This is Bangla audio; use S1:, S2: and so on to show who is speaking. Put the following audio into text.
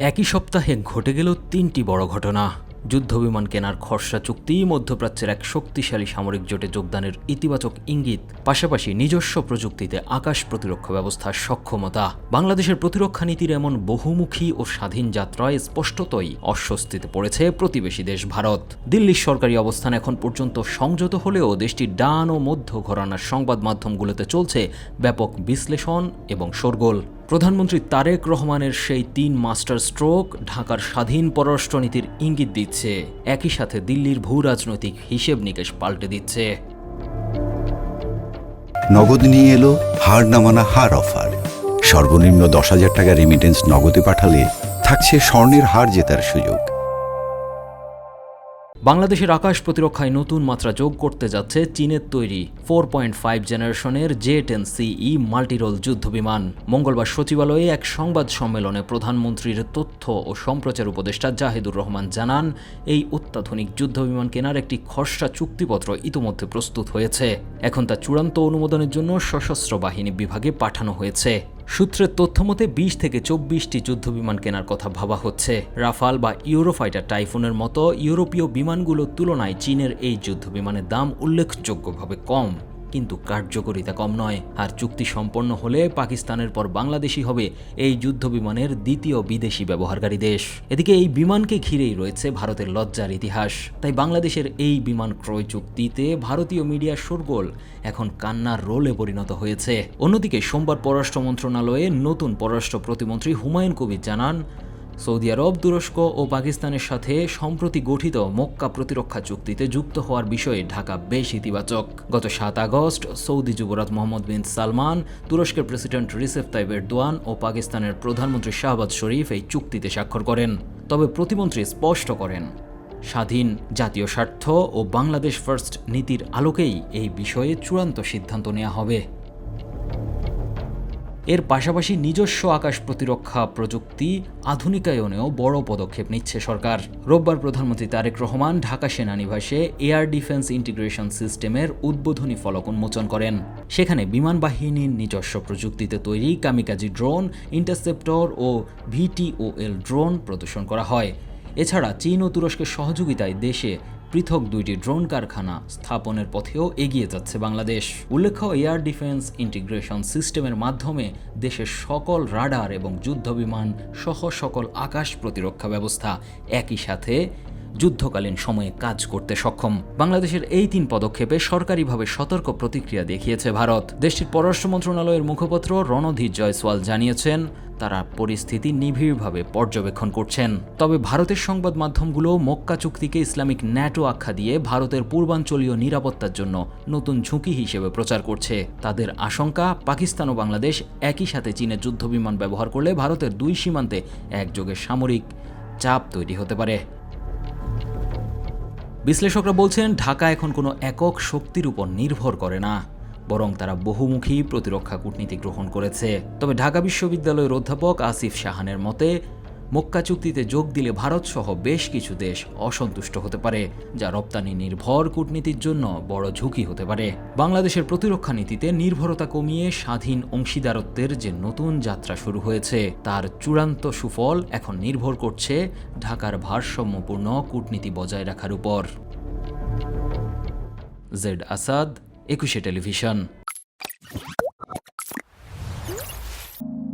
S1: একই সপ্তাহে ঘটে গেল তিনটি বড় ঘটনা। যুদ্ধবিমান কেনার খসড়া চুক্তি, মধ্যপ্রাচ্যের এক শক্তিশালী সামরিক জোটে যোগদানের ইতিবাচক ইঙ্গিত, পাশাপাশি নিজস্ব প্রযুক্তিতে আকাশ প্রতিরক্ষা ব্যবস্থার সক্ষমতা। বাংলাদেশের প্রতিরক্ষা নীতির এমন বহুমুখী ও স্বাধীন যাত্রায় স্পষ্টতই অস্বস্তিতে পড়েছে প্রতিবেশী দেশ ভারত। দিল্লির সরকারি অবস্থান এখন পর্যন্ত সংযত হলেও দেশটির ডান ও মধ্য ঘরানার সংবাদ মাধ্যমগুলোতে চলছে ব্যাপক বিশ্লেষণ এবং শোরগোল। প্রধানমন্ত্রী তারেক রহমানের সেই 3 মাস্টার স্ট্রোক ঢাকার স্বাধীন পররাষ্ট্রনীতির ইঙ্গিত দিচ্ছে, একই সাথে দিল্লির ভূ রাজনৈতিক হিসেব নিকেশ পাল্টে দিচ্ছে।
S2: নগদ নিয়ে এলো হার না মানা হার অফার। সর্বনিম্ন 10,000 টাকা রেমিটেন্স নগদে পাঠালে থাকছে স্বর্ণের হার জেতার সুযোগ।
S1: বাংলাদেশের আকাশ প্রতিরক্ষায় নতুন মাত্রা যোগ করতে যাচ্ছে চীনের তৈরি 4.5 জেনারেশনের J-10CE মাল্টিরোল যুদ্ধবিমান। মঙ্গলবার সচিবালয়ে এক সংবাদ সম্মেলনে প্রধানমন্ত্রীর তথ্য ও সম্প্রচার উপদেষ্টা জাহিদুর রহমান জানান, এই অত্যাধুনিক যুদ্ধবিমান কেনার একটি খসড়া চুক্তিপত্র ইতোমধ্যে প্রস্তুত হয়েছে। এখন তা চূড়ান্ত অনুমোদনের জন্য সশস্ত্র বাহিনী বিভাগে পাঠানো হয়েছে। সূত্রের তথ্যমতে 20 থেকে 24টি যুদ্ধবিমান কেনার কথা ভাবা হচ্ছে। রাফাল বা ইউরোফাইটার টাইফুনের মতো ইউরোপীয় বিমানগুলোর তুলনায় চীনের এই যুদ্ধবিমানের দাম উল্লেখযোগ্যভাবে কম, কিন্তু কার্যকারিতা কম নয়। আর চুক্তি সম্পন্ন হলে পাকিস্তানের পর বাংলাদেশই হবে এই যুদ্ধবিমানের দ্বিতীয় বিদেশি ব্যবহারকারী দেশ। এদিকে এই বিমানকে ঘিরেই রয়েছে ভারতের লজ্জার ইতিহাস। তাই বাংলাদেশের এই বিমান ক্রয় চুক্তিতে ভারতীয় মিডিয়ার শোরগোল এখন কান্নার রোলে পরিণত হয়েছে। অন্যদিকে সোমবার পররাষ্ট্র মন্ত্রণালয়ে নতুন পররাষ্ট্র প্রতিমন্ত্রী হুমায়ুন কবির জানান, সৌদি আরব, তুরস্ক ও পাকিস্তানের সাথে সম্প্রতি গঠিত মক্কা প্রতিরক্ষা চুক্তিতে যুক্ত হওয়ার বিষয়ে ঢাকা বেশ ইতিবাচক। গত 7 আগস্ট সৌদি যুবরাজ মোহাম্মদ বিন সালমান, তুরস্কের প্রেসিডেন্ট রিসেপ তাইয়িপ এরদোয়ান ও পাকিস্তানের প্রধানমন্ত্রী শাহবাজ শরীফ এই চুক্তিতে স্বাক্ষর করেন। তবে প্রতিমন্ত্রী স্পষ্ট করেন, স্বাধীন, জাতীয় স্বার্থ ও বাংলাদেশ ফার্স্ট নীতির আলোকেই এই বিষয়ে চূড়ান্ত সিদ্ধান্ত নেওয়া হবে। এর পাশাপাশি নিজস্ব আকাশ প্রতিরক্ষা প্রযুক্তি আধুনিকায়নেও বড় পদক্ষেপ নিচ্ছে সরকার। রোববার প্রধানমন্ত্রী তারেক রহমান ঢাকা সেনানিবাসে এয়ার ডিফেন্স ইন্টিগ্রেশন সিস্টেমের উদ্বোধনী ফলক উন্মোচন করেন। সেখানে বিমান বাহিনীর নিজস্ব প্রযুক্তিতে তৈরি কামিকাজি ড্রোন, ইন্টারসেপ্টর ও VTOL ড্রোন প্রদর্শন করা হয়। এছাড়া চীন ও তুরস্কের সহযোগিতায় দেশে পৃথক 2টি ড্রোন কারখানা স্থাপনের পথেও এগিয়ে যাচ্ছে বাংলাদেশ। উল্লেখ্য, এয়ার ডিফেন্স ইন্টিগ্রেশন সিস্টেমের মাধ্যমে দেশের সকল রাডার এবং যুদ্ধবিমান সহ সকল আকাশ প্রতিরক্ষা ব্যবস্থা একই সাথে যুদ্ধকালীন সময়ে কাজ করতে সক্ষম। বাংলাদেশের এই 3 পদক্ষেপে সরকারিভাবে সতর্ক প্রতিক্রিয়া দেখিয়েছে ভারত। দেশটির পররাষ্ট্র মন্ত্রণালয়ের মুখপাত্র রণধীর জয়সওয়াল জানিয়েছেন, তারা পরিস্থিতি নিবিড়ভাবে পর্যবেক্ষণ করছেন। তবে ভারতের সংবাদ মাধ্যমগুলো মক্কা চুক্তিকে ইসলামিক ন্যাটো আখ্যা দিয়ে ভারতের পূর্বাঞ্চলীয় নিরাপত্তার জন্য নতুন ঝুঁকি হিসেবে প্রচার করছে। তাদের আশঙ্কা, পাকিস্তান ও বাংলাদেশ একই সাথে চীনের যুদ্ধবিমান ব্যবহার করলে ভারতের 2 সীমান্তে একযোগে সামরিক চাপ তৈরি হতে পারে। বিশ্লেষকরা বলছেন, ঢাকা এখন কোনো একক শক্তির উপর নির্ভর করে না, বরং তারা বহুমুখী প্রতিরক্ষা কূটনীতি গ্রহণ করেছে। তবে ঢাকা বিশ্ববিদ্যালয়ের অধ্যাপক আসিফ শাহানের মতে, মক্কা চুক্তিতে যোগ দিলে ভারতসহ বেশ কিছু দেশ অসন্তুষ্ট হতে পারে, যা রপ্তানি নির্ভর কূটনীতির জন্য বড় ঝুঁকি হতে পারে। বাংলাদেশের প্রতিরক্ষা নীতিতে নির্ভরতা কমিয়ে স্বাধীন অংশীদারত্বের যে নতুন যাত্রা শুরু হয়েছে, তার চূড়ান্ত সুফল এখন নির্ভর করছে ঢাকার ভারসাম্যপূর্ণ কূটনীতি বজায় রাখার উপর। Z Asad, 21 television.